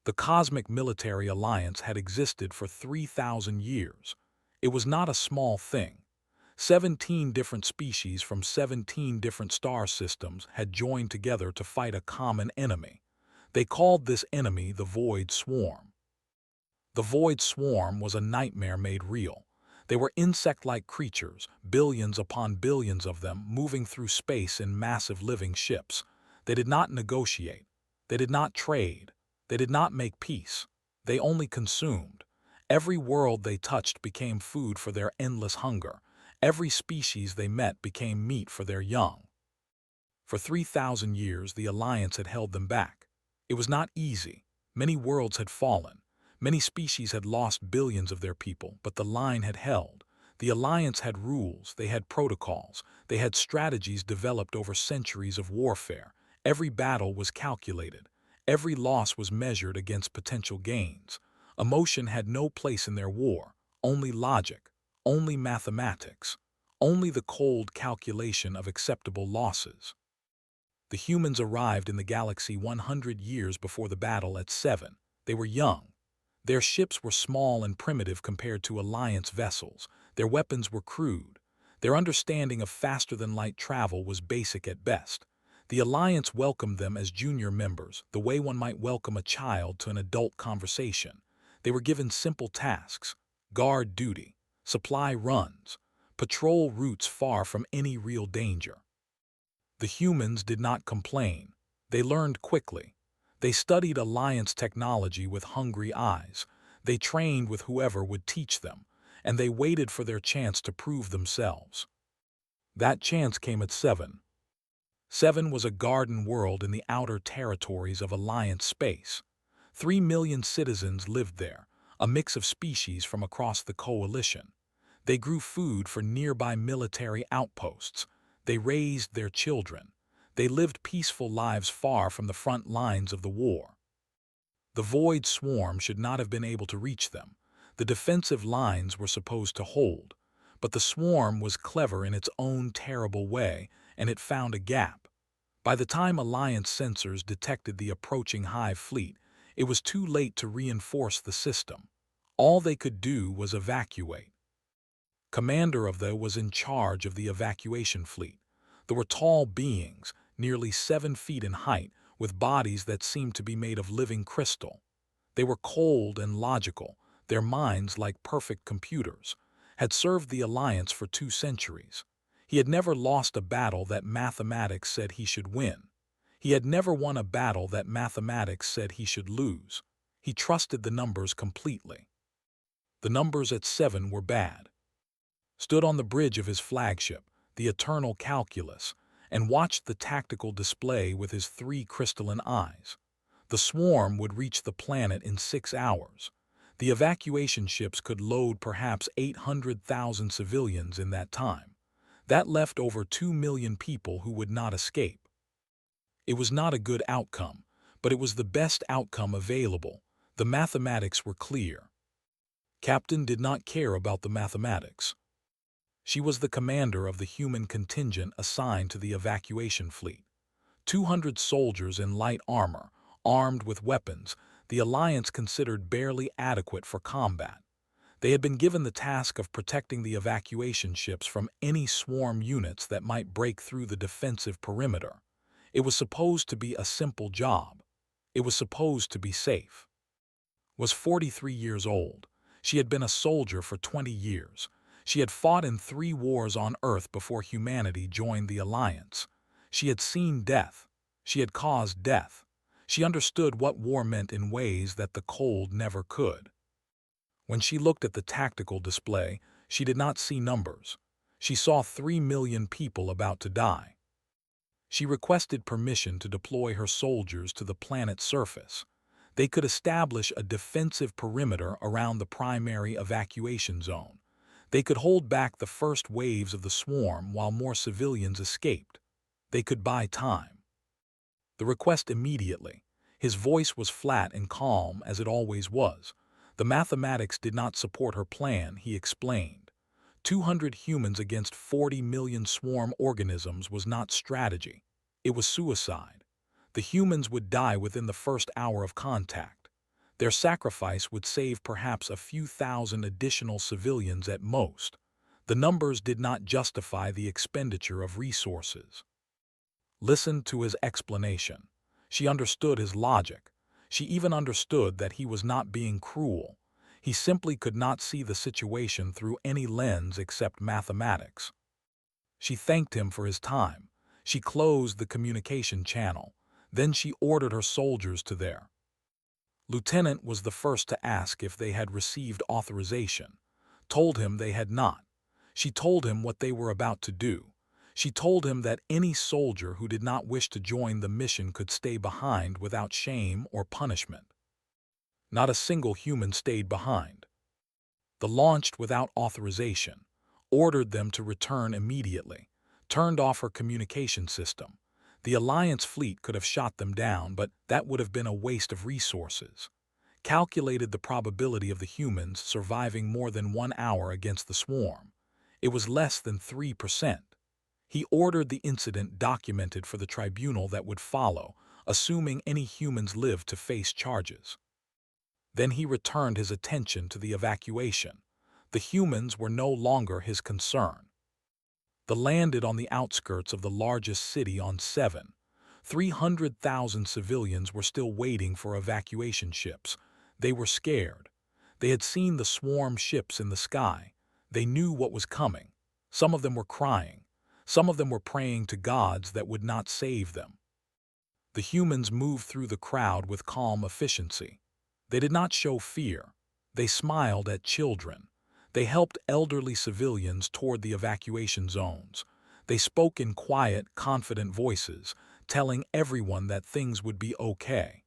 The Cosmic Military Alliance had existed for 3,000 years. It was not a small thing. 17 different species from 17 different star systems had joined together to fight a common enemy. They called this enemy the Void Swarm. The Void Swarm was a nightmare made real. They were insect-like creatures, billions upon billions of them, moving through space in massive living ships. They did not negotiate. They did not trade. They did not make peace. They only consumed. Every world they touched became food for their endless hunger. Every species they met became meat for their young. For 3,000 years, the Alliance had held them back. It was not easy. Many worlds had fallen. Many species had lost billions of their people, but the line had held. The Alliance had rules, they had protocols, they had strategies developed over centuries of warfare. Every battle was calculated. Every loss was measured against potential gains. Emotion had no place in their war, only logic, only mathematics, only the cold calculation of acceptable losses. The humans arrived in the galaxy 100 years before the battle at 7. They were young. Their ships were small and primitive compared to Alliance vessels. Their weapons were crude. Their understanding of faster-than-light travel was basic at best. The Alliance welcomed them as junior members, the way one might welcome a child to an adult conversation. They were given simple tasks: guard duty, supply runs, patrol routes far from any real danger. The humans did not complain. They learned quickly. They studied Alliance technology with hungry eyes. They trained with whoever would teach them, and they waited for their chance to prove themselves. That chance came at 7. 7 was a garden world in the outer territories of Alliance space. 3 million citizens lived there, a mix of species from across the coalition. They grew food for nearby military outposts. They raised their children. They lived peaceful lives far from the front lines of the war. The Void Swarm should not have been able to reach them. The defensive lines were supposed to hold, but the swarm was clever in its own terrible way, and it found a gap. By the time Alliance sensors detected the approaching Hive fleet, it was too late to reinforce the system. All they could do was evacuate. Commander of the was in charge of the evacuation fleet. There were tall beings, nearly 7 feet in height, with bodies that seemed to be made of living crystal. They were cold and logical, their minds like perfect computers, had served the Alliance for 2 centuries. He had never lost a battle that mathematics said he should win. He had never won a battle that mathematics said he should lose. He trusted the numbers completely. The numbers at 7 were bad. Stood on the bridge of his flagship, the Eternal Calculus, and watched the tactical display with his 3 crystalline eyes. The swarm would reach the planet in 6 hours. The evacuation ships could load perhaps 800,000 civilians in that time. That left over 2 million people who would not escape. It was not a good outcome, but it was the best outcome available. The mathematics were clear. Captain did not care about the mathematics. She was the commander of the human contingent assigned to the evacuation fleet. 200 soldiers in light armor, armed with weapons, the Alliance considered barely adequate for combat. They had been given the task of protecting the evacuation ships from any swarm units that might break through the defensive perimeter. It was supposed to be a simple job. It was supposed to be safe. Was 43 years old. She had been a soldier for 20 years. She had fought in 3 wars on Earth before humanity joined the Alliance. She had seen death. She had caused death. She understood what war meant in ways that the cold never could. When she looked at the tactical display, she did not see numbers. She saw 3 million people about to die. She requested permission to deploy her soldiers to the planet's surface. They could establish a defensive perimeter around the primary evacuation zone. They could hold back the first waves of the swarm while more civilians escaped. They could buy time. The request immediately. His voice was flat and calm as it always was. The mathematics did not support her plan, he explained. 200 humans against 40 million swarm organisms was not strategy. It was suicide. The humans would die within the first hour of contact. Their sacrifice would save perhaps a few thousand additional civilians at most. The numbers did not justify the expenditure of resources. Listen to his explanation. She understood his logic. She even understood that he was not being cruel. He simply could not see the situation through any lens except mathematics. She thanked him for his time. She closed the communication channel. Then she ordered her soldiers to their lieutenant was the first to ask if they had received authorization. Told him they had not. She told him what they were about to do. She told him that any soldier who did not wish to join the mission could stay behind without shame or punishment. Not a single human stayed behind. The launched without authorization, ordered them to return immediately, turned off her communication system. The Alliance fleet could have shot them down, but that would have been a waste of resources. Calculated the probability of the humans surviving more than 1 hour against the swarm. It was less than 3%. He ordered the incident documented for the tribunal that would follow, assuming any humans lived to face charges. Then he returned his attention to the evacuation. The humans were no longer his concern. They landed on the outskirts of the largest city on 7. 300,000 civilians were still waiting for evacuation ships. They were scared. They had seen the swarm ships in the sky. They knew what was coming. Some of them were crying. Some of them were praying to gods that would not save them. The humans moved through the crowd with calm efficiency. They did not show fear. They smiled at children. They helped elderly civilians toward the evacuation zones. They spoke in quiet, confident voices, telling everyone that things would be okay.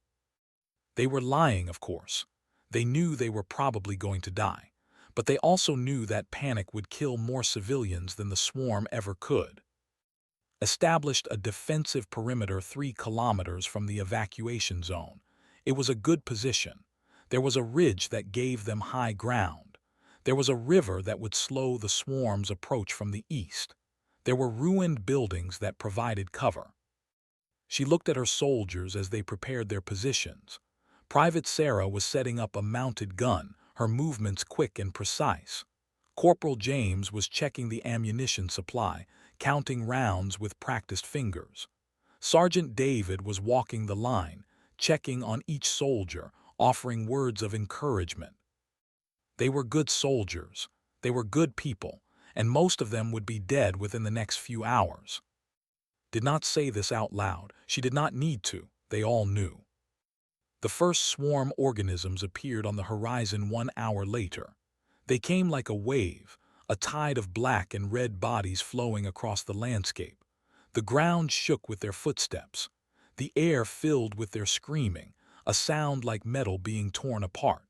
They were lying, of course. They knew they were probably going to die. But they also knew that panic would kill more civilians than the swarm ever could. Established a defensive perimeter 3 kilometers from the evacuation zone. It was a good position. There was a ridge that gave them high ground. There was a river that would slow the swarm's approach from the east. There were ruined buildings that provided cover. She looked at her soldiers as they prepared their positions. Private Sarah was setting up a mounted gun, her movements quick and precise. Corporal James was checking the ammunition supply, counting rounds with practiced fingers. Sergeant David was walking the line, checking on each soldier, offering words of encouragement. They were good soldiers. They were good people, and most of them would be dead within the next few hours. Did not say this out loud. She did not need to. They all knew. The first swarm organisms appeared on the horizon 1 hour later. They came like a wave, a tide of black and red bodies flowing across the landscape. The ground shook with their footsteps. The air filled with their screaming, a sound like metal being torn apart.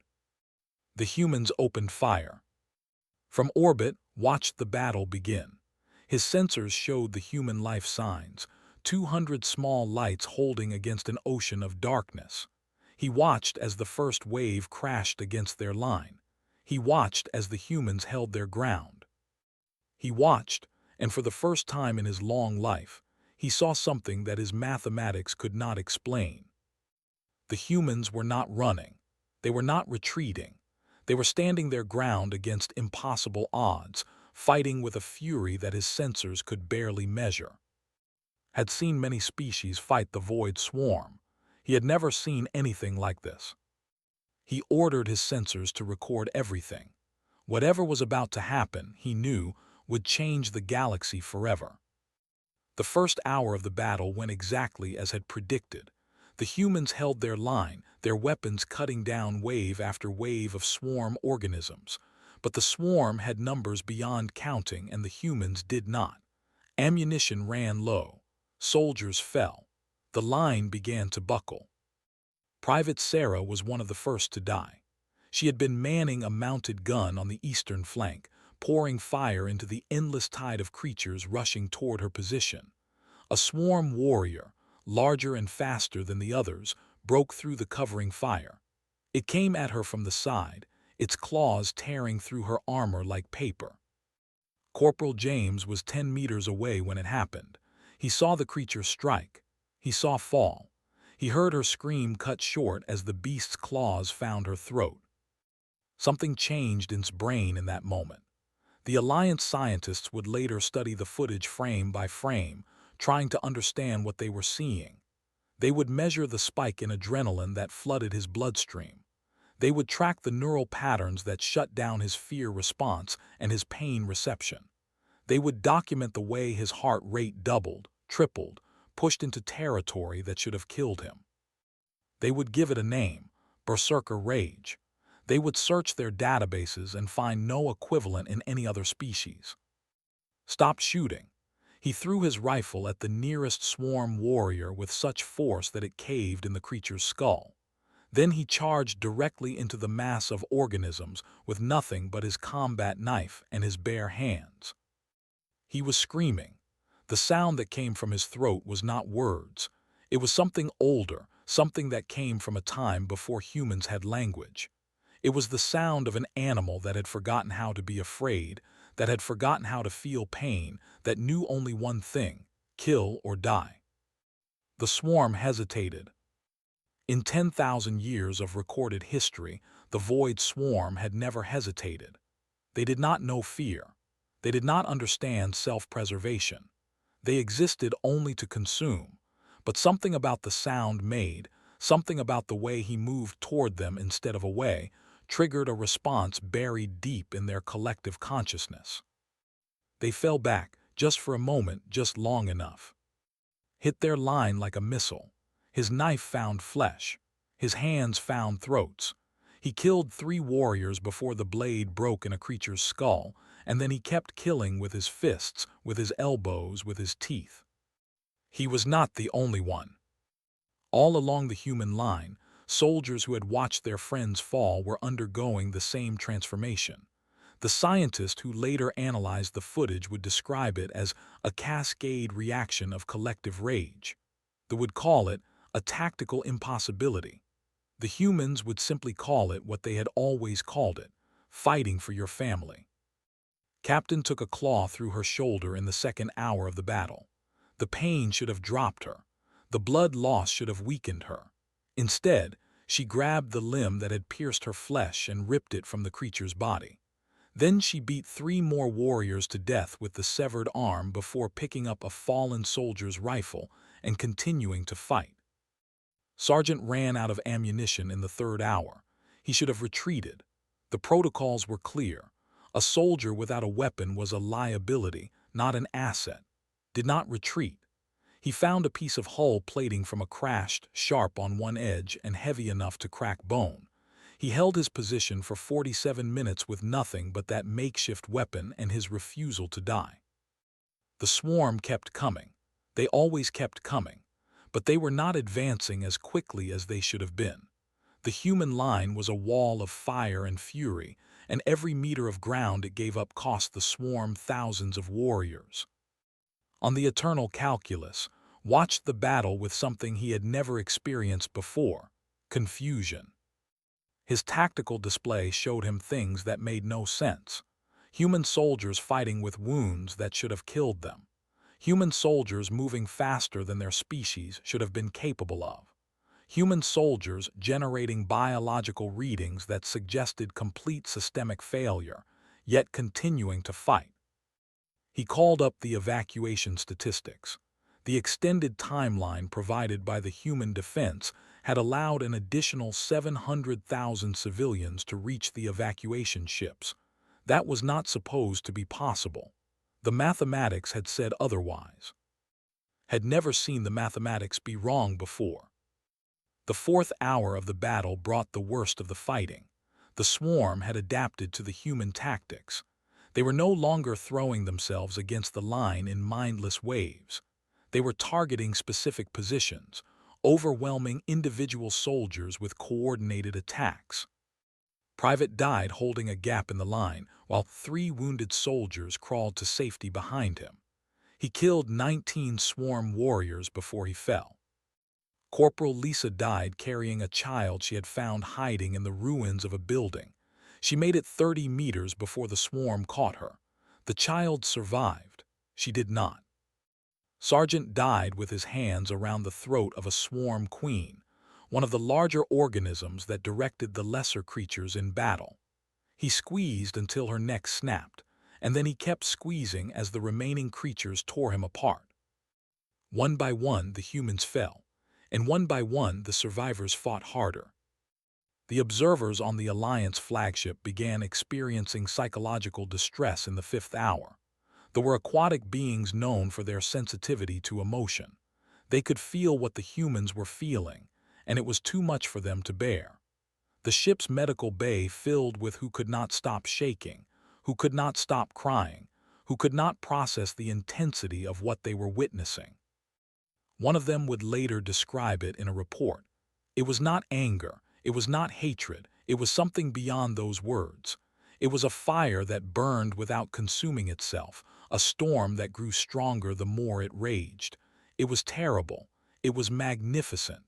The humans opened fire. From orbit, watched the battle begin. His sensors showed the human life signs, 200 small lights holding against an ocean of darkness. He watched as the first wave crashed against their line. He watched as the humans held their ground. He watched, and for the first time in his long life, he saw something that his mathematics could not explain. The humans were not running. They were not retreating. They were standing their ground against impossible odds, fighting with a fury that his sensors could barely measure. Had seen many species fight the void swarm. He had never seen anything like this. He ordered his sensors to record everything. Whatever was about to happen, he knew, would change the galaxy forever. The first hour of the battle went exactly as had predicted. The humans held their line, their weapons cutting down wave after wave of swarm organisms. But the swarm had numbers beyond counting and the humans did not. Ammunition ran low. Soldiers fell. The line began to buckle. Private Sarah was one of the first to die. She had been manning a mounted gun on the eastern flank, pouring fire into the endless tide of creatures rushing toward her position. A swarm warrior, larger and faster than the others, broke through the covering fire. It came at her from the side, its claws tearing through her armor like paper. Corporal James was 10 meters away when it happened. He saw the creature strike. He saw fall. He heard her scream cut short as the beast's claws found her throat. Something changed in his brain in that moment. The Alliance scientists would later study the footage frame by frame, trying to understand what they were seeing. They would measure the spike in adrenaline that flooded his bloodstream. They would track the neural patterns that shut down his fear response and his pain reception. They would document the way his heart rate doubled, tripled, pushed into territory that should have killed him. They would give it a name, Berserker Rage. They would search their databases and find no equivalent in any other species. Stop shooting. He threw his rifle at the nearest swarm warrior with such force that it caved in the creature's skull. Then he charged directly into the mass of organisms with nothing but his combat knife and his bare hands. He was screaming. The sound that came from his throat was not words. It was something older, something that came from a time before humans had language. It was the sound of an animal that had forgotten how to be afraid, that had forgotten how to feel pain, that knew only one thing: kill or die. The swarm hesitated. In 10,000 years of recorded history, the Void Swarm had never hesitated. They did not know fear. They did not understand self-preservation. They existed only to consume. But something about the sound made, something about the way he moved toward them instead of away, triggered a response buried deep in their collective consciousness. They fell back, just for a moment, just long enough. Hit their line like a missile. His knife found flesh. His hands found throats. He killed 3 warriors before the blade broke in a creature's skull, and then he kept killing with his fists, with his elbows, with his teeth. He was not the only one. All along the human line, soldiers who had watched their friends fall were undergoing the same transformation. The scientist who later analyzed the footage would describe it as a cascade reaction of collective rage. They would call it a tactical impossibility. The humans would simply call it what they had always called it: fighting for your family. Captain took a claw through her shoulder in the second hour of the battle. The pain should have dropped her. The blood loss should have weakened her. Instead, she grabbed the limb that had pierced her flesh and ripped it from the creature's body. Then she beat 3 more warriors to death with the severed arm before picking up a fallen soldier's rifle and continuing to fight. Sergeant ran out of ammunition in the 3rd hour. He should have retreated. The protocols were clear. A soldier without a weapon was a liability, not an asset. Did not retreat. He found a piece of hull plating from a crashed, sharp on one edge and heavy enough to crack bone. He held his position for 47 minutes with nothing but that makeshift weapon and his refusal to die. The swarm kept coming. They always kept coming. But they were not advancing as quickly as they should have been. The human line was a wall of fire and fury, and every meter of ground it gave up cost the swarm thousands of warriors. On the eternal calculus, watched the battle with something he had never experienced before: confusion. His tactical display showed him things that made no sense. Human soldiers fighting with wounds that should have killed them. Human soldiers moving faster than their species should have been capable of. Human soldiers generating biological readings that suggested complete systemic failure, yet continuing to fight. He called up the evacuation statistics. The extended timeline provided by the human defense had allowed an additional 700,000 civilians to reach the evacuation ships. That was not supposed to be possible. The mathematics had said otherwise. Had never seen the mathematics be wrong before. The 4th hour of the battle brought the worst of the fighting. The swarm had adapted to the human tactics. They were no longer throwing themselves against the line in mindless waves. They were targeting specific positions, overwhelming individual soldiers with coordinated attacks. Private died holding a gap in the line, while 3 wounded soldiers crawled to safety behind him. He killed 19 swarm warriors before he fell. Corporal Lisa died carrying a child she had found hiding in the ruins of a building. She made it 30 meters before the swarm caught her. The child survived. She did not. Sergeant died with his hands around the throat of a swarm queen, one of the larger organisms that directed the lesser creatures in battle. He squeezed until her neck snapped, and then he kept squeezing as the remaining creatures tore him apart. One by one, the humans fell, and one by one, the survivors fought harder. The observers on the Alliance flagship began experiencing psychological distress in the fifth hour. They were aquatic beings known for their sensitivity to emotion. They could feel what the humans were feeling, and it was too much for them to bear. The ship's medical bay filled with who could not stop shaking, who could not stop crying, who could not process the intensity of what they were witnessing. One of them would later describe it in a report. It was not anger, it was not hatred, it was something beyond those words. It was a fire that burned without consuming itself, a storm that grew stronger the more it raged. It was terrible. It was magnificent.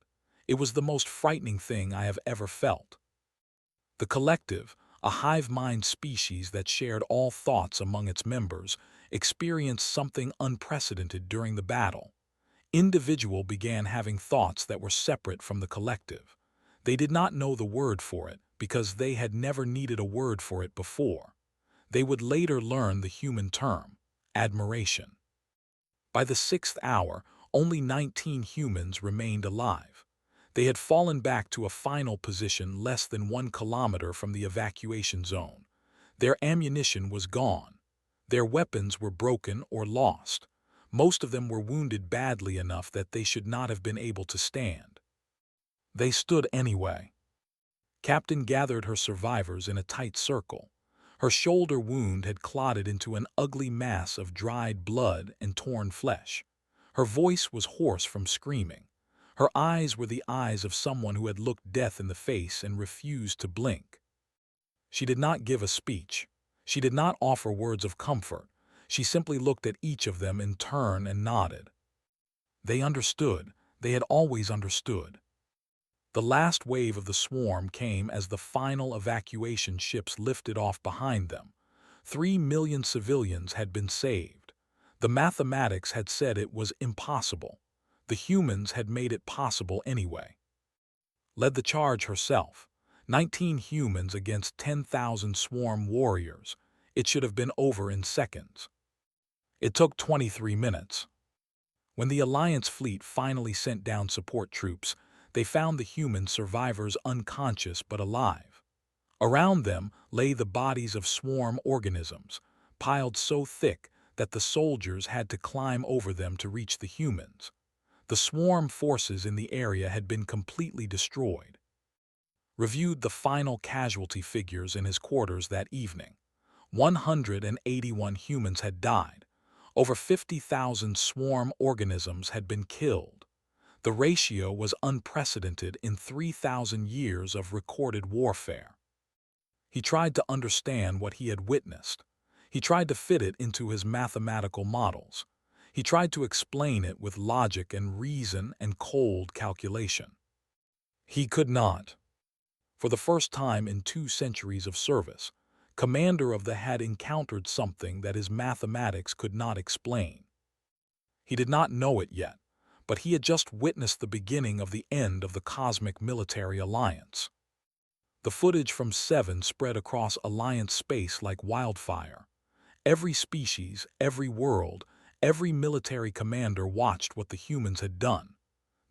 It was the most frightening thing I have ever felt. The collective, a hive-mind species that shared all thoughts among its members, experienced something unprecedented during the battle. Individual began having thoughts that were separate from the collective. They did not know the word for it because they had never needed a word for it before. They would later learn the human term, admiration. By the sixth hour, only 19 humans remained alive. They had fallen back to a final position less than 1 kilometer from the evacuation zone. Their ammunition was gone. Their weapons were broken or lost. Most of them were wounded badly enough that they should not have been able to stand. They stood anyway. Captain gathered her survivors in a tight circle. Her shoulder wound had clotted into an ugly mass of dried blood and torn flesh. Her voice was hoarse from screaming. Her eyes were the eyes of someone who had looked death in the face and refused to blink. She did not give a speech. She did not offer words of comfort. She simply looked at each of them in turn and nodded. They understood. They had always understood. The last wave of the swarm came as the final evacuation ships lifted off behind them. 3 million civilians had been saved. The mathematics had said it was impossible. The humans had made it possible anyway. Led the charge herself. 19 humans against 10,000 swarm warriors. It should have been over in seconds. It took 23 minutes. When the Alliance fleet finally sent down support troops, they found the human survivors unconscious but alive. Around them lay the bodies of swarm organisms, piled so thick that the soldiers had to climb over them to reach the humans. The swarm forces in the area had been completely destroyed. Reviewed the final casualty figures in his quarters that evening. 181 humans had died. Over 50,000 swarm organisms had been killed. The ratio was unprecedented in 3,000 years of recorded warfare. He tried to understand what he had witnessed. He tried to fit it into his mathematical models. He tried to explain it with logic and reason and cold calculation. He could not. For the first time in 2 centuries of service, Commander of the had encountered something that his mathematics could not explain. He did not know it yet, but he had just witnessed the beginning of the end of the cosmic military alliance. The footage from 7 spread across Alliance space like wildfire. Every species, every world, every military commander watched what the humans had done.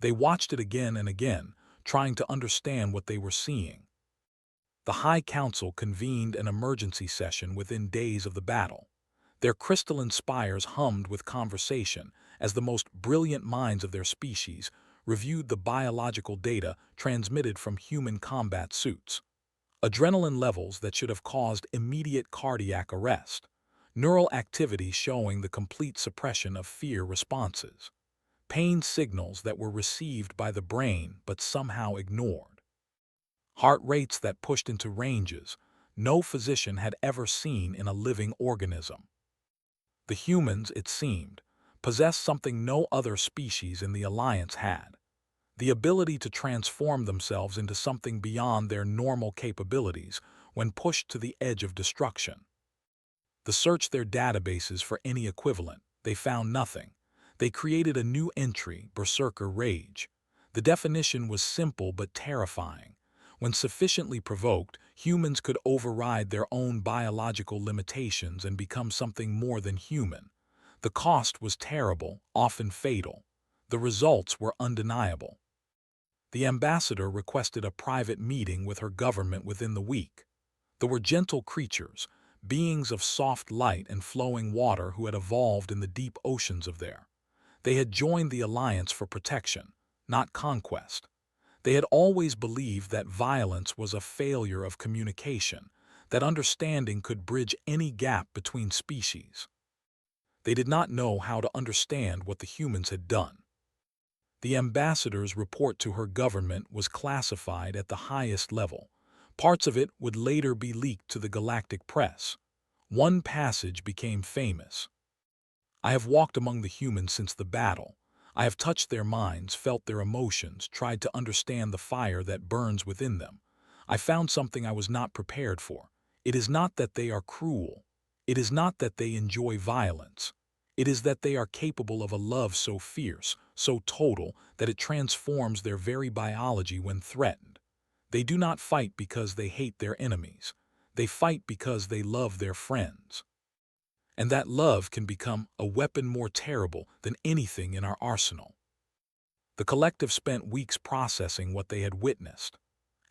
They watched it again and again, trying to understand what they were seeing. The High Council convened an emergency session within days of the battle. Their crystalline spires hummed with conversation as the most brilliant minds of their species reviewed the biological data transmitted from human combat suits. Adrenaline levels that should have caused immediate cardiac arrest. Neural activity showing the complete suppression of fear responses. Pain signals that were received by the brain but somehow ignored. Heart rates that pushed into ranges no physician had ever seen in a living organism. The humans, it seemed, possessed something no other species in the Alliance had. The ability to transform themselves into something beyond their normal capabilities when pushed to the edge of destruction. They searched their databases for any equivalent. They found nothing. They created a new entry, Berserker Rage. The definition was simple but terrifying. When sufficiently provoked, humans could override their own biological limitations and become something more than human. The cost was terrible, often fatal. The results were undeniable. The ambassador requested a private meeting with her government within the week. There were gentle creatures, beings of soft light and flowing water who had evolved in the deep oceans of there. They had joined the alliance for protection, not conquest. They had always believed that violence was a failure of communication, that understanding could bridge any gap between species. They did not know how to understand what the humans had done. The ambassador's report to her government was classified at the highest level. Parts of it would later be leaked to the galactic press. One passage became famous. I have walked among the humans since the battle. I have touched their minds, felt their emotions, tried to understand the fire that burns within them. I found something I was not prepared for. It is not that they are cruel. It is not that they enjoy violence. It is that they are capable of a love so fierce, so total, that it transforms their very biology when threatened. They do not fight because they hate their enemies. They fight because they love their friends. And that love can become a weapon more terrible than anything in our arsenal. The collective spent weeks processing what they had witnessed.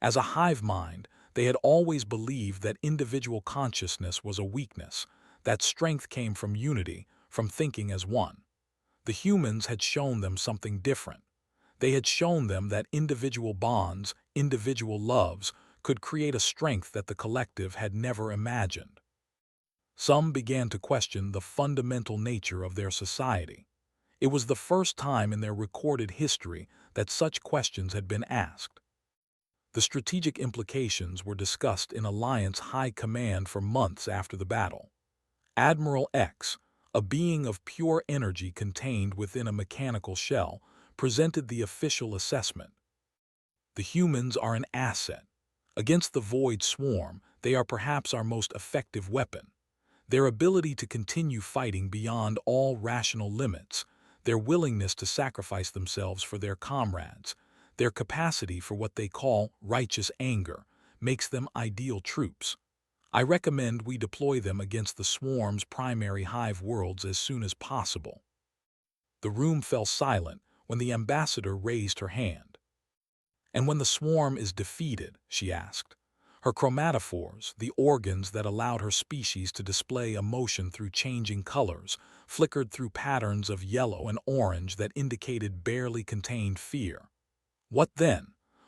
As a hive mind, they had always believed that individual consciousness was a weakness, that strength came from unity, from thinking as one. The humans had shown them something different. They had shown them that individual bonds, individual loves, could create a strength that the collective had never imagined. Some began to question the fundamental nature of their society. It was the first time in their recorded history that such questions had been asked. The strategic implications were discussed in Alliance High Command for months after the battle. Admiral X, a being of pure energy contained within a mechanical shell, presented the official assessment. The humans are an asset. Against the Void Swarm, they are perhaps our most effective weapon. Their ability to continue fighting beyond all rational limits, their willingness to sacrifice themselves for their comrades, their capacity for what they call righteous anger, makes them ideal troops. I recommend we deploy them against the swarm's primary hive worlds as soon as possible. The room fell silent when the ambassador raised her hand. And when the swarm is defeated, she asked. Her chromatophores, the organs that allowed her species to display emotion through changing colors, flickered through patterns of yellow and orange that indicated barely contained fear. What then?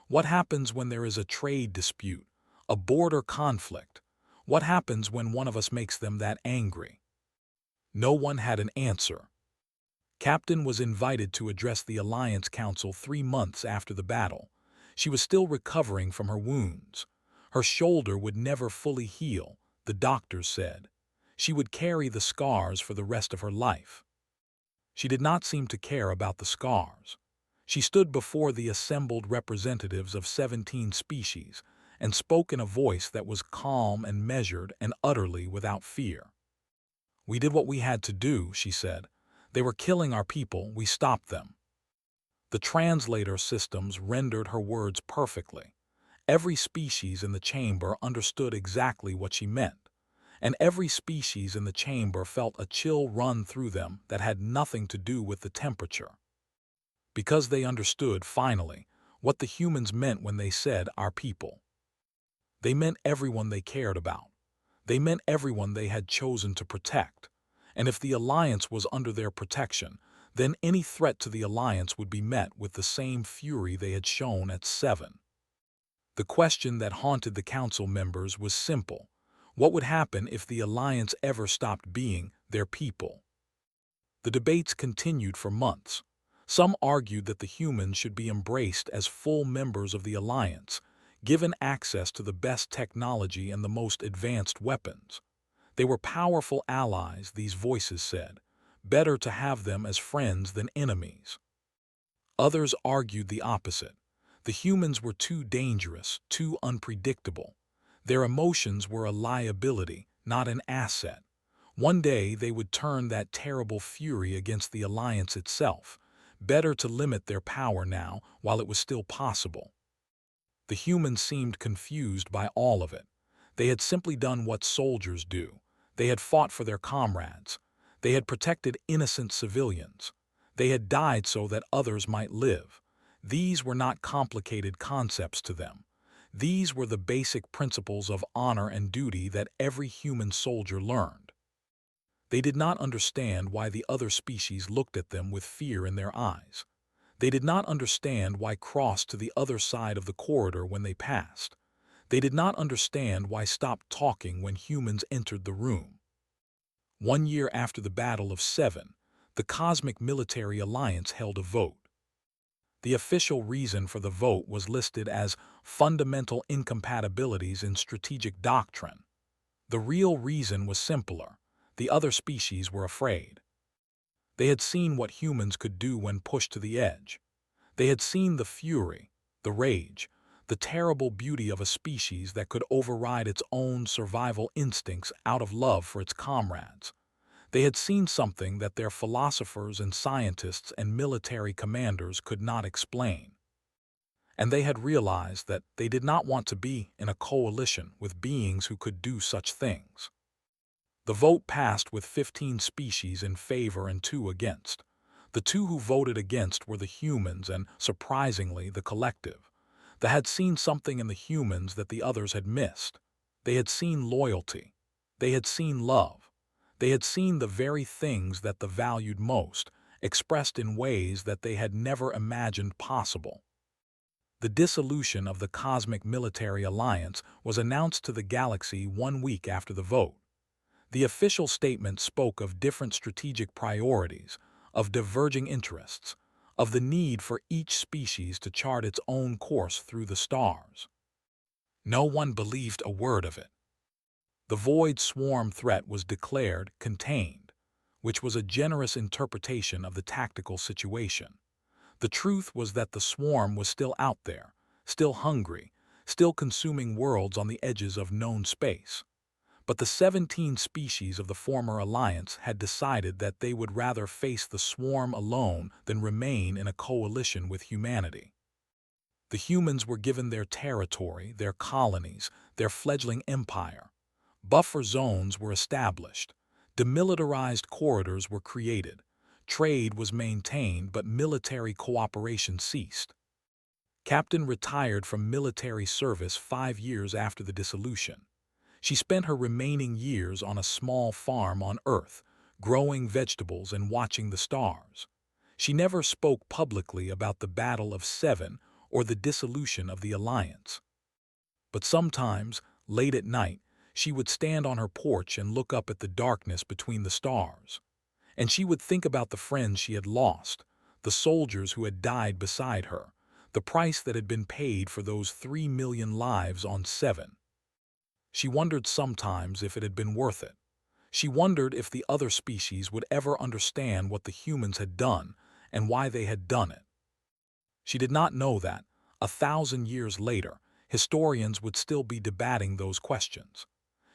What happens when there is a trade dispute, a border conflict? What happens when one of us makes them that angry? No one had an answer. Captain was invited to address the Alliance Council 3 months after the battle. She was still recovering from her wounds. Her shoulder would never fully heal, the doctors said. She would carry the scars for the rest of her life. She did not seem to care about the scars. She stood before the assembled representatives of 17 species and spoke in a voice that was calm and measured and utterly without fear. We did what we had to do, she said. They were killing our people, we stopped them. The translator systems rendered her words perfectly. Every species in the chamber understood exactly what she meant, and every species in the chamber felt a chill run through them that had nothing to do with the temperature. Because they understood, finally, what the humans meant when they said our people. They meant everyone they cared about. They meant everyone they had chosen to protect. And if the Alliance was under their protection, then any threat to the Alliance would be met with the same fury they had shown at 7. The question that haunted the council members was simple. What would happen if the Alliance ever stopped being their people? The debates continued for months. Some argued that the humans should be embraced as full members of the Alliance, given access to the best technology and the most advanced weapons. They were powerful allies, these voices said. Better to have them as friends than enemies. Others argued the opposite. The humans were too dangerous, too unpredictable. Their emotions were a liability, not an asset. One day they would turn that terrible fury against the Alliance itself. Better to limit their power now while it was still possible. The humans seemed confused by all of it. They had simply done what soldiers do. They had fought for their comrades. They had protected innocent civilians. They had died so that others might live. These were not complicated concepts to them. These were the basic principles of honor and duty that every human soldier learned. They did not understand why the other species looked at them with fear in their eyes. They did not understand why crossed to the other side of the corridor when they passed. They did not understand why stopped talking when humans entered the room. 1 year after the Battle of Seven, the Cosmic Military Alliance held a vote. The official reason for the vote was listed as fundamental incompatibilities in strategic doctrine. The real reason was simpler. The other species were afraid. They had seen what humans could do when pushed to the edge. They had seen the fury, the rage, the terrible beauty of a species that could override its own survival instincts out of love for its comrades. They had seen something that their philosophers and scientists and military commanders could not explain. And they had realized that they did not want to be in a coalition with beings who could do such things. The vote passed with 15 species in favor and 2 against. The 2 who voted against were the humans and, surprisingly, the collective. They had seen something in the humans that the others had missed. They had seen loyalty. They had seen love. They had seen the very things that they valued most, expressed in ways that they had never imagined possible. The dissolution of the Cosmic Military Alliance was announced to the galaxy 1 week after the vote. The official statement spoke of different strategic priorities, of diverging interests, of the need for each species to chart its own course through the stars. No one believed a word of it. The Void Swarm threat was declared contained, which was a generous interpretation of the tactical situation. The truth was that the swarm was still out there, still hungry, still consuming worlds on the edges of known space. But the 17 species of the former alliance had decided that they would rather face the swarm alone than remain in a coalition with humanity. The humans were given their territory, their colonies, their fledgling empire. Buffer zones were established. Demilitarized corridors were created. Trade was maintained, but military cooperation ceased. Captain retired from military service 5 years after the dissolution. She spent her remaining years on a small farm on Earth, growing vegetables and watching the stars. She never spoke publicly about the Battle of Seven or the dissolution of the Alliance. But sometimes, late at night, she would stand on her porch and look up at the darkness between the stars. And she would think about the friends she had lost, the soldiers who had died beside her, the price that had been paid for those 3 million lives on Seven. She wondered sometimes if it had been worth it. She wondered if the other species would ever understand what the humans had done and why they had done it. She did not know that, 1,000 years later, historians would still be debating those questions.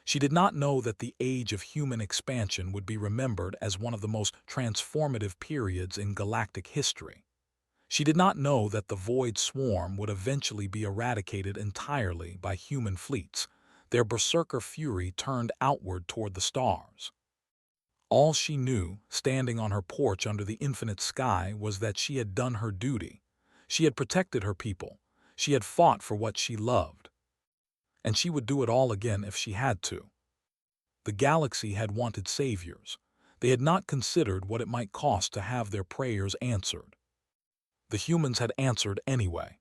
She did not know that the age of human expansion would be remembered as one of the most transformative periods in galactic history. She did not know that the Void Swarm would eventually be eradicated entirely by human fleets, their berserker fury turned outward toward the stars. All she knew, standing on her porch under the infinite sky, was that she had done her duty. She had protected her people. She had fought for what she loved. And she would do it all again if she had to. The galaxy had wanted saviors. They had not considered what it might cost to have their prayers answered. The humans had answered anyway.